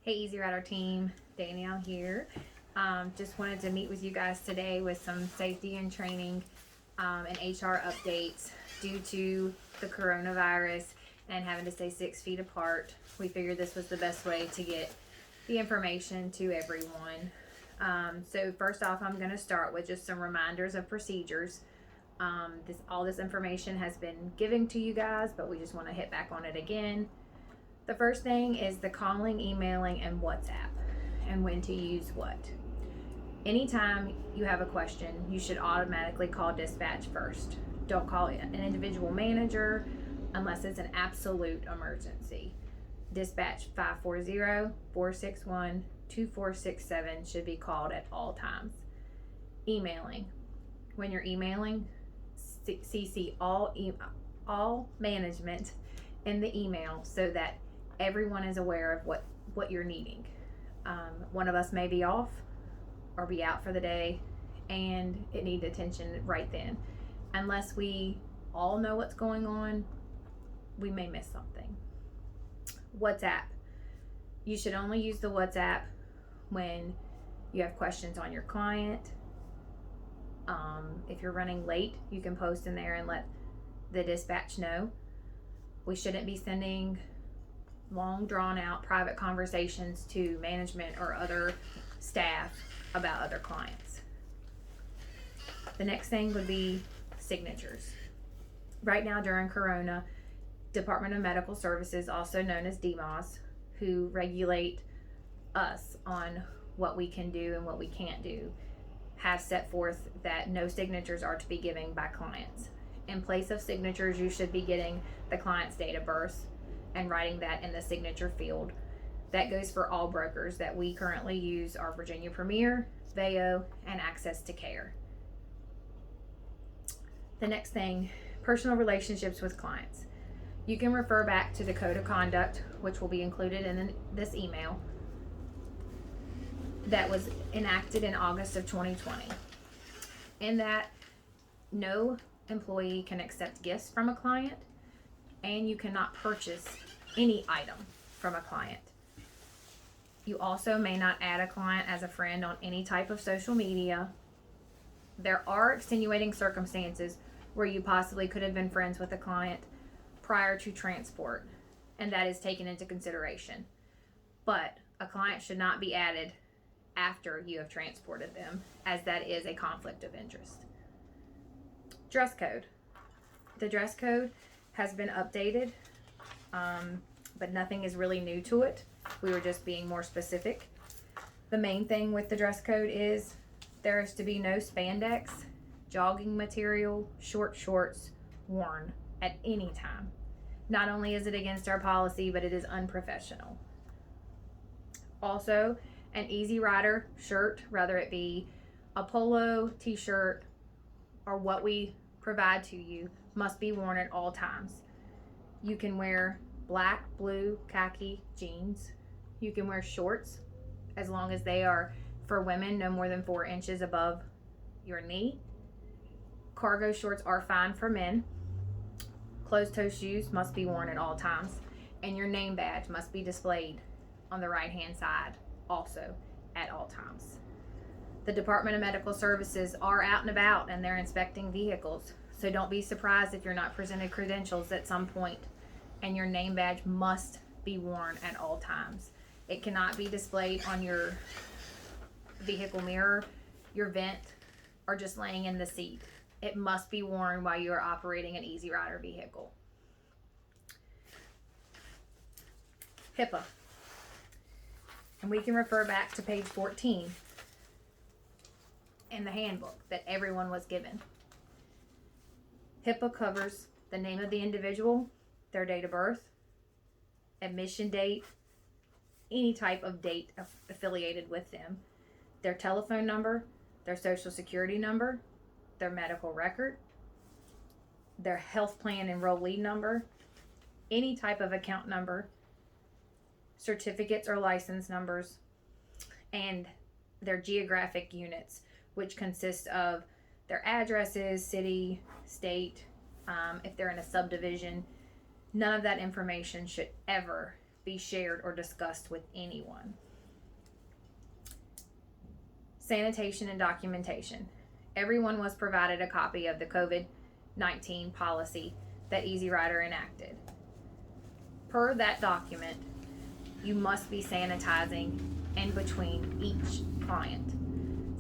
Hey, ESY Rider team, Danielle here. Just wanted to meet with you guys today with some safety and training and HR updates due to the coronavirus and having to stay 6 feet apart. We figured this was the best way to get the information to everyone. So first off, I'm going to start with just some reminders of procedures. All this information has been given to you guys, but we just want to hit back on it again. The first thing is the calling, emailing, and WhatsApp, and when to use what. Anytime you have a question, you should automatically call dispatch first. Don't call an individual manager unless it's an absolute emergency. Dispatch 540-461-2467 should be called at all times. Emailing. When you're emailing, CC all management in the email so that everyone is aware of what you're needing. One of us may be off or be out for the day and it needs attention right then. Unless we all know what's going on, we may miss something. WhatsApp. You should only use the WhatsApp when you have questions on your client. If you're running late, you can post in there and let the dispatch know. We shouldn't be sending long drawn out private conversations to management or other staff about other clients. The next thing would be signatures. Right now during Corona, Department of Medical Services, also known as DMOS, who regulate us on what we can do and what we can't do, have set forth that no signatures are to be given by clients. In place of signatures, you should be getting the client's date of birth and writing that in the signature field. That goes for all brokers that we currently use are Virginia Premier, VAO, and Access to Care. The next thing, personal relationships with clients. You can refer back to the Code of Conduct, which will be included in this email, that was enacted in August of 2020. In that, no employee can accept gifts from a client, and you cannot purchase any item from a client. You also may not add a client as a friend on any type of social media. There are extenuating circumstances where you possibly could have been friends with a client prior to transport, and that is taken into consideration. But a client should not be added after you have transported them, as that is a conflict of interest. Dress code. The dress code has been updated, but nothing is really new to it. We were just being more specific. The main thing with the dress code is there is to be no spandex, jogging material, short shorts worn at any time. Not only is it against our policy, but it is unprofessional. Also, an ESY Rider shirt, whether it be a polo, t-shirt, or what we provide to you, must be worn at all times. You can wear black, blue, khaki jeans. You can wear shorts as long as they are, for women, no more than 4 inches above your knee. Cargo shorts are fine for men. Closed-toe shoes must be worn at all times, and your name badge must be displayed on the right-hand side also at all times. The Department of Medical Services are out and about and they're inspecting vehicles. So don't be surprised if you're not presented credentials at some point, and your name badge must be worn at all times. It cannot be displayed on your vehicle mirror, your vent, or just laying in the seat. It must be worn while you are operating an ESY Rider vehicle. HIPAA. And we can refer back to page 14 in the handbook that everyone was given. HIPAA covers the name of the individual, their date of birth, admission date, any type of date affiliated with them, their telephone number, their social security number, their medical record, their health plan enrollee number, any type of account number, certificates or license numbers, and their geographic units, which consist of their addresses, city, state, if they're in a subdivision. None of that information should ever be shared or discussed with anyone. Sanitation and documentation. Everyone was provided a copy of the COVID-19 policy that ESY Rider enacted. Per that document, you must be sanitizing in between each client.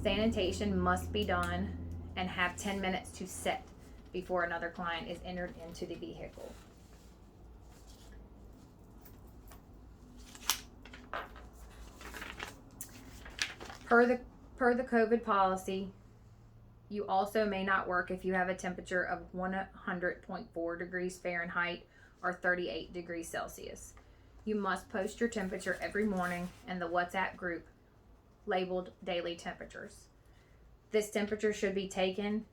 Sanitation must be done and have 10 minutes to set before another client is entered into the vehicle. Per the COVID policy, you also may not work if you have a temperature of 100.4 degrees Fahrenheit or 38 degrees Celsius. You must post your temperature every morning in the WhatsApp group labeled daily temperatures. This temperature should be taken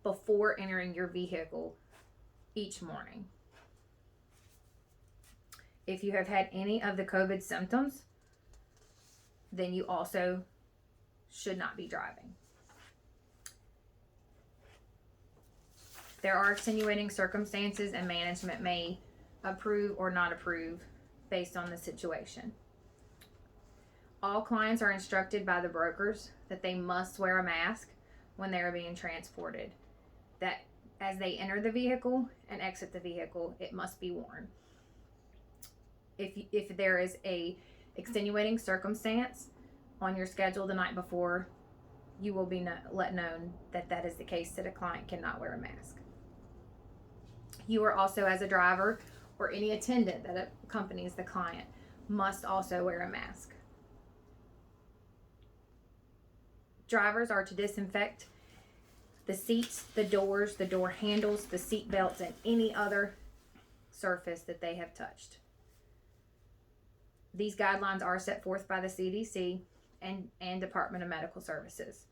before entering your vehicle each morning. If you have had any of the COVID symptoms, then you also should not be driving. There are extenuating circumstances, and management may approve or not approve based on the situation. All clients are instructed by the brokers that they must wear a mask when they are being transported. That as they enter the vehicle and exit the vehicle, it must be worn. If there is a extenuating circumstance on your schedule the night before, you will be let known that that is the case, that a client cannot wear a mask. You are also, as a driver or any attendant that accompanies the client, must also wear a mask. Drivers are to disinfect the seats, the doors, the door handles, the seat belts, and any other surface that they have touched. These guidelines are set forth by the CDC and Department of Medical Services.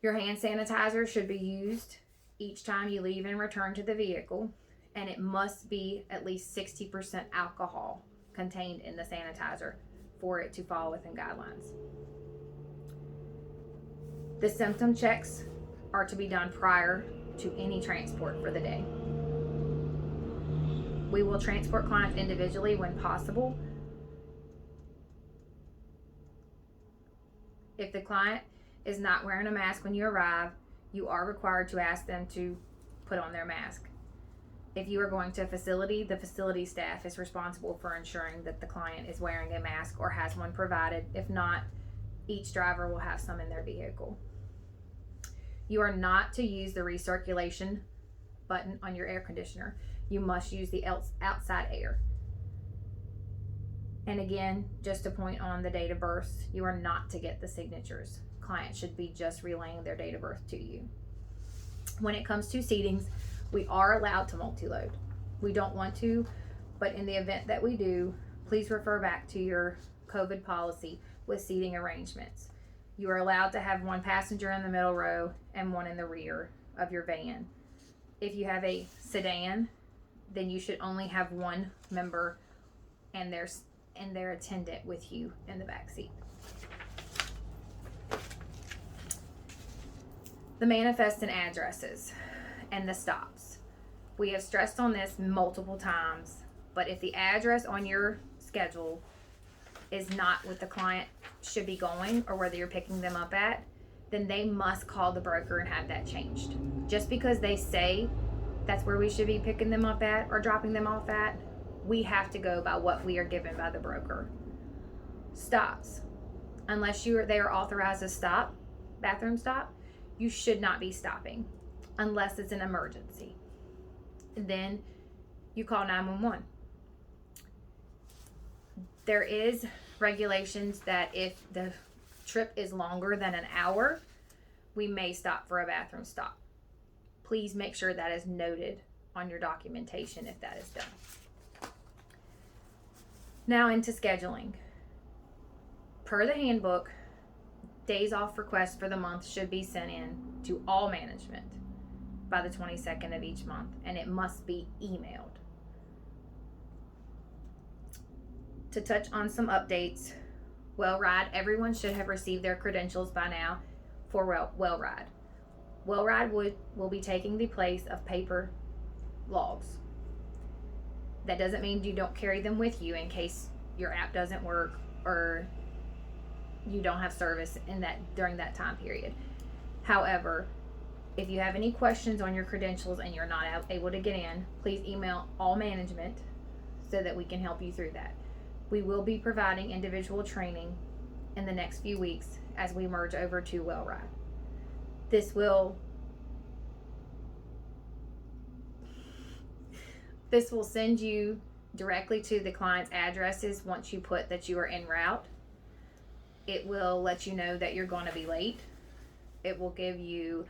Your hand sanitizer should be used each time you leave and return to the vehicle, and it must be at least 60% alcohol contained in the sanitizer for it to fall within guidelines. The symptom checks are to be done prior to any transport for the day. We will transport clients individually when possible. If the client is not wearing a mask when you arrive, you are required to ask them to put on their mask. If you are going to a facility, the facility staff is responsible for ensuring that the client is wearing a mask or has one provided. If not, each driver will have some in their vehicle. You are not to use the recirculation button on your air conditioner. You must use the outside air. And again, just to point on the date of birth, you are not to get the signatures. Clients should be just relaying their date of birth to you. When it comes to seatings, we are allowed to multi-load. We don't want to, but in the event that we do, please refer back to your COVID policy with seating arrangements. You are allowed to have one passenger in the middle row and one in the rear of your van. If you have a sedan, then you should only have one member and their attendant with you in the back seat. The manifest and addresses and the stops. We have stressed on this multiple times, but if the address on your schedule is not what the client should be going or whether you're picking them up at, then they must call the broker and have that changed. Just because they say that's where we should be picking them up at or dropping them off at, we have to go by what we are given by the broker. Stops. Unless they are authorized to stop, bathroom stop, you should not be stopping unless it's an emergency. Then you call 911. There is regulations that if the trip is longer than an hour, we may stop for a bathroom stop. Please make sure that is noted on your documentation if that is done. Now into scheduling. Per the handbook, days off requests for the month should be sent in to all management by the 22nd of each month, and it must be emailed. To touch on some updates, WellRide, everyone should have received their credentials by now for WellRide. WellRide will be taking the place of paper logs. That doesn't mean you don't carry them with you in case your app doesn't work or you don't have service during that time period. However, if you have any questions on your credentials and you're not able to get in, please email all management so that we can help you through that. We will be providing individual training in the next few weeks as we merge over to WellRide. This will send you directly to the client's addresses once you put that you are en route. It will let you know that you're going to be late. It will give you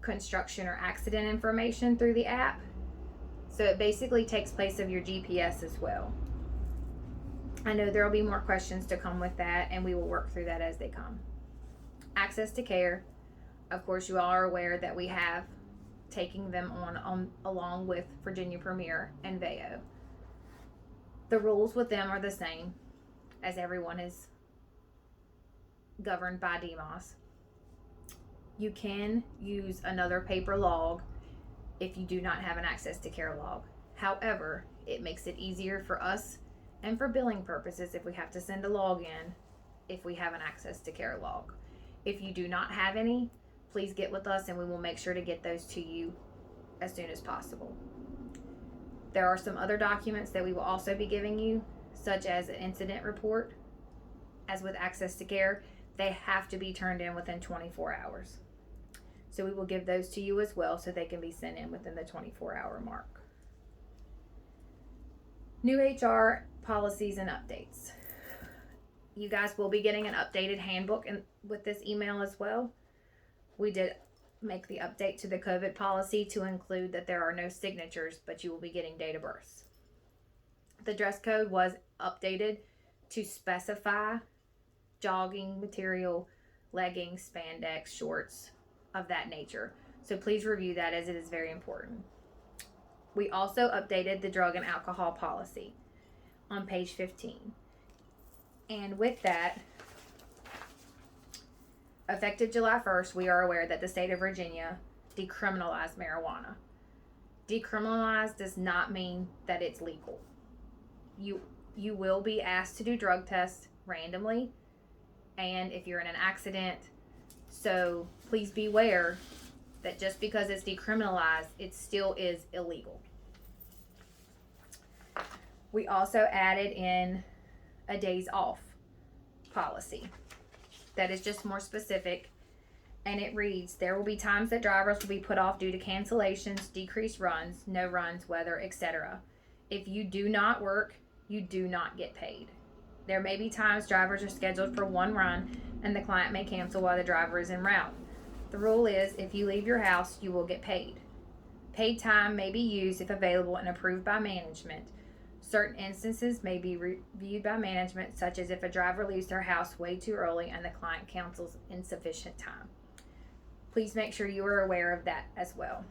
construction or accident information through the app. So it basically takes place of your GPS as well. I know there will be more questions to come with that, and we will work through that as they come. Access to care. Of course, you all are aware that we have taking them on along with Virginia Premier and VAO. The rules with them are the same, as everyone is governed by DMOS. You can use another paper log if you do not have an access to care log. However, it makes it easier for us and for billing purposes if we have to send a log in if we have an access to care log. If you do not have any, please get with us and we will make sure to get those to you as soon as possible. There are some other documents that we will also be giving you, such as an incident report. As with access to care, they have to be turned in within 24 hours. So we will give those to you as well so they can be sent in within the 24-hour mark. New HR policies and updates. You guys will be getting an updated handbook with this email as well. We did make the update to the COVID policy to include that there are no signatures, but you will be getting date of births. The dress code was updated to specify jogging material, leggings, spandex, shorts, of that nature. So please review that as it is very important. We also updated the drug and alcohol policy on page 15. And with that, effective July 1st, we are aware that the state of Virginia decriminalized marijuana. Decriminalized does not mean that it's legal. You will be asked to do drug tests randomly, and if you're in an accident. So please beware that just because it's decriminalized, it still is illegal. We also added in a days off policy that is just more specific, and it reads, there will be times that drivers will be put off due to cancellations, decreased runs, no runs, weather, etc. If you do not work, you do not get paid. There may be times drivers are scheduled for one run and the client may cancel while the driver is en route. The rule is if you leave your house, you will get paid. Paid time may be used if available and approved by management. Certain instances may be reviewed by management, such as if a driver leaves their house way too early and the client cancels insufficient time. Please make sure you are aware of that as well.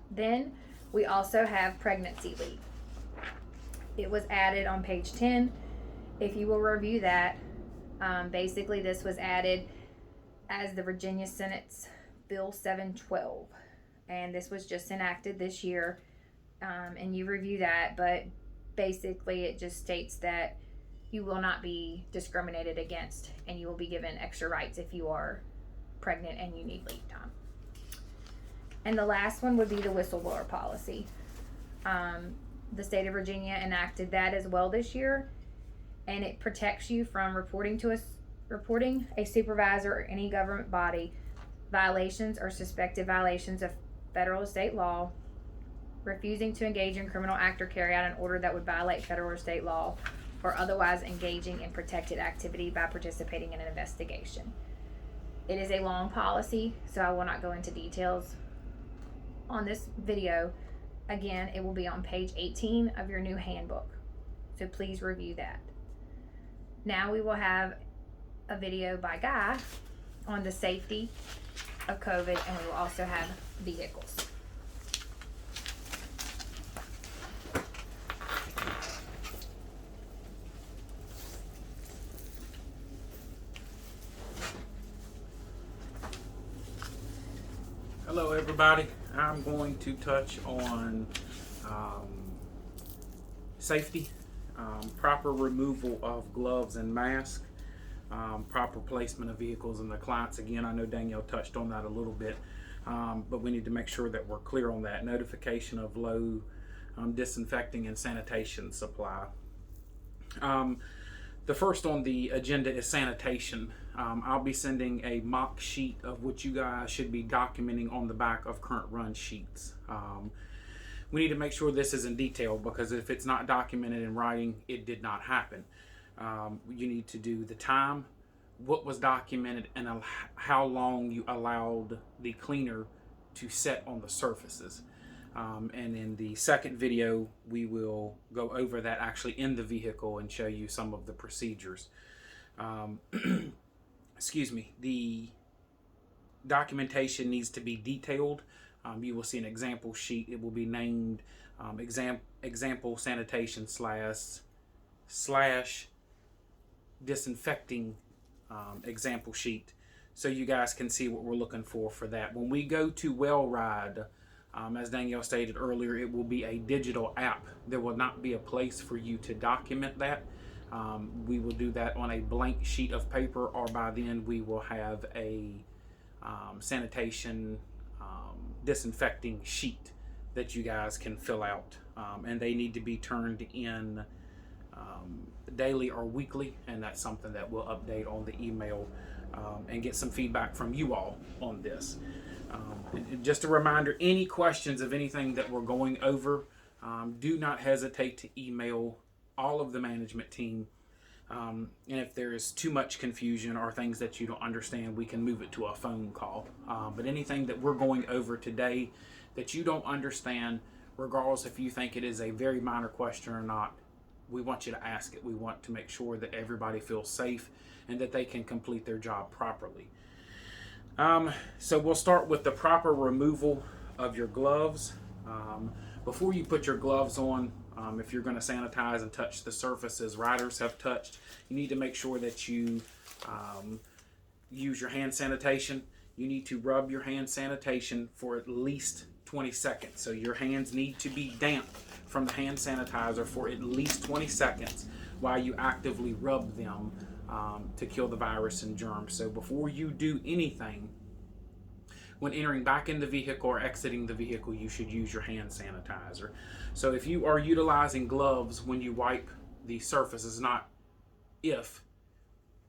Then we also have pregnancy leave. It was added on page 10. If you will review that, basically this was added as the Virginia Senate's Bill 712, and this was just enacted this year, and you review that, but basically it just states that you will not be discriminated against and you will be given extra rights if you are pregnant and you need leave time. And the last one would be the whistleblower policy. The state of Virginia enacted that as well this year, and it protects you from reporting a supervisor or any government body violations or suspected violations of federal or state law, refusing to engage in criminal act or carry out an order that would violate federal or state law, or otherwise engaging in protected activity by participating in an investigation. It is a long policy, so I will not go into details on this video. Again, it will be on page 18 of your new handbook, so please review that. Now we will have a video by Guy on the safety of COVID, and we will also have vehicles. Hello everybody, I'm going to touch on safety, proper removal of gloves and masks, proper placement of vehicles in the clients. Again, I know Danielle touched on that a little bit, but we need to make sure that we're clear on that. Notification of low disinfecting and sanitation supply. The first on the agenda is sanitation. I'll be sending a mock sheet of what you guys should be documenting on the back of current run sheets. We need to make sure this is in detail, because if it's not documented in writing, it did not happen. You need to do the time, what was documented, and how long you allowed the cleaner to set on the surfaces. And in the second video, we will go over that actually in the vehicle and show you some of the procedures. Excuse me, the documentation needs to be detailed. You will see an example sheet. It will be named example sanitation slash disinfecting example sheet, so you guys can see what we're looking for that. When we go to WellRide, as Danielle stated earlier, it will be a digital app. There will not be a place for you to document that. We will do that on a blank sheet of paper, or by then we will have a sanitation disinfecting sheet that you guys can fill out, and they need to be turned in daily or weekly, and that's something that we'll update on the email and get some feedback from you all on this. Just a reminder, any questions of anything that we're going over, do not hesitate to email all of the management team. And if there is too much confusion or things that you don't understand, we can move it to a phone call. But anything that we're going over today that you don't understand, regardless if you think it is a very minor question or not, we want you to ask it. We want to make sure that everybody feels safe and that they can complete their job properly. So we'll start with the proper removal of your gloves. Before you put your gloves on, if you're going to sanitize and touch the surfaces riders have touched, you need to make sure that you use your hand sanitation. You need to rub your hand sanitation for at least 20 seconds. So your hands need to be damp from the hand sanitizer for at least 20 seconds while you actively rub them to kill the virus and germs. So before you do anything, when entering back in the vehicle or exiting the vehicle, you should use your hand sanitizer. So if you are utilizing gloves when you wipe the surfaces, not if,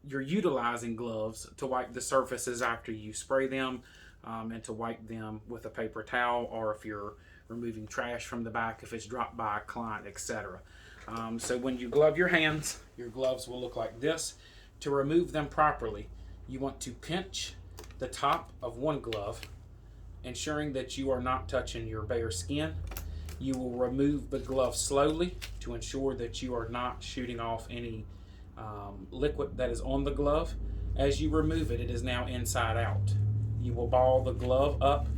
you're utilizing gloves to wipe the surfaces after you spray them, and to wipe them with a paper towel, or if you're removing trash from the back, if it's dropped by a client, etc. So when you glove your hands, your gloves will look like this. To remove them properly, you want to pinch the top of one glove, ensuring that you are not touching your bare skin. You will remove the glove slowly to ensure that you are not shooting off any liquid that is on the glove. As you remove it, it is now inside out. You will ball the glove up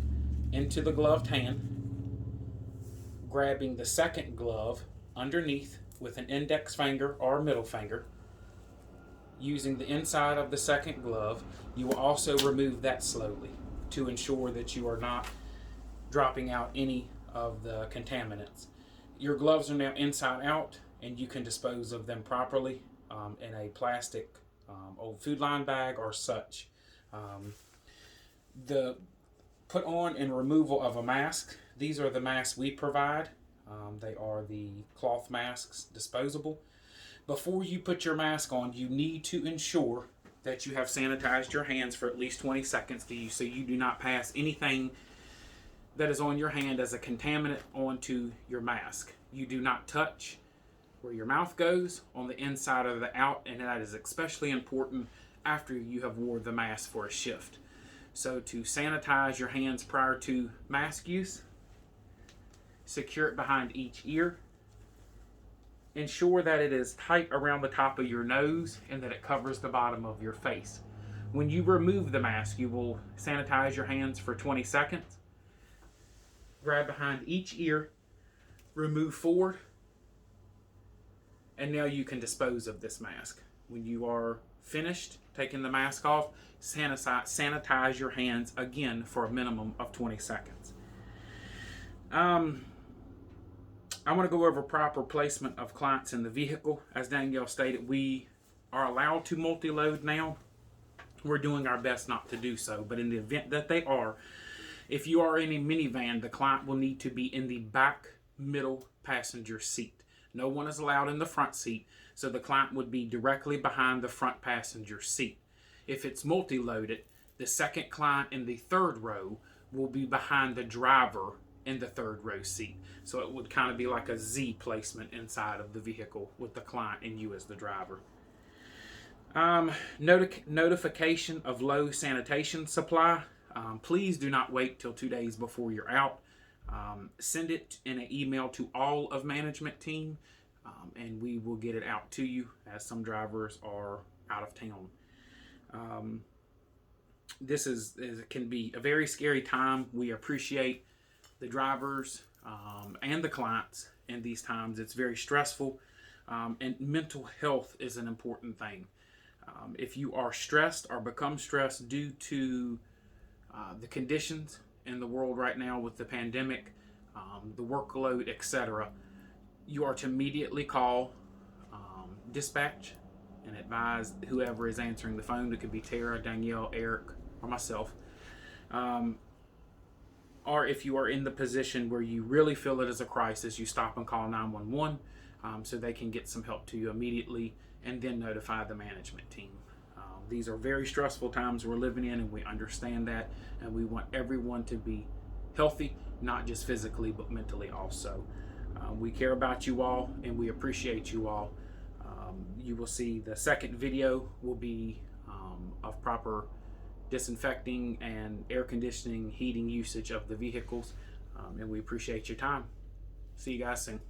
into the gloved hand, grabbing the second glove underneath with an index finger or middle finger. Using the inside of the second glove, you will also remove that slowly to ensure that you are not dropping out any of the contaminants. Your gloves are now inside out, and you can dispose of them properly in a plastic old food line bag or such. The put on and removal of a mask. These are the masks we provide. They are the cloth masks, disposable. Before you put your mask on, you need to ensure that you have sanitized your hands for at least 20 seconds so you do not pass anything that is on your hand as a contaminant onto your mask. You do not touch where your mouth goes on the inside or the out, and that is especially important after you have wore the mask for a shift. So to sanitize your hands prior to mask use, secure it behind each ear. Ensure that it is tight around the top of your nose and that it covers the bottom of your face. When you remove the mask, you will sanitize your hands for 20 seconds. Grab behind each ear, remove forward, and now you can dispose of this mask. When you are finished taking the mask off, sanitize your hands again for a minimum of 20 seconds. I want to go over proper placement of clients in the vehicle. As Danielle stated, we are allowed to multi-load now. We're doing our best not to do so, but in the event that they are, if you are in a minivan, the client will need to be in the back middle passenger seat. No one is allowed in the front seat, so the client would be directly behind the front passenger seat. If it's multi-loaded, the second client in the third row will be behind the driver in the third row seat. So it would kind of be like a Z placement inside of the vehicle with the client and you as the driver. Notification of low sanitation supply. Please do not wait till 2 days before you're out. Send it in an email to all of management team, and we will get it out to you, as some drivers are out of town. This can be a very scary time. We appreciate the drivers and the clients in these times. It's very stressful, and mental health is an important thing. If you are stressed or become stressed due to the conditions in the world right now with the pandemic, the workload, etc., you are to immediately call dispatch and advise whoever is answering the phone. It could be Tara, Danielle, Eric, or myself. Or if you are in the position where you really feel it is a crisis, you stop and call 911 so they can get some help to you immediately, and then notify the management team. These are very stressful times we're living in, and we understand that, and we want everyone to be healthy, not just physically, but mentally also. We care about you all, and we appreciate you all. You will see the second video will be of proper disinfecting and air conditioning, heating usage of the vehicles, and we appreciate your time. See you guys soon.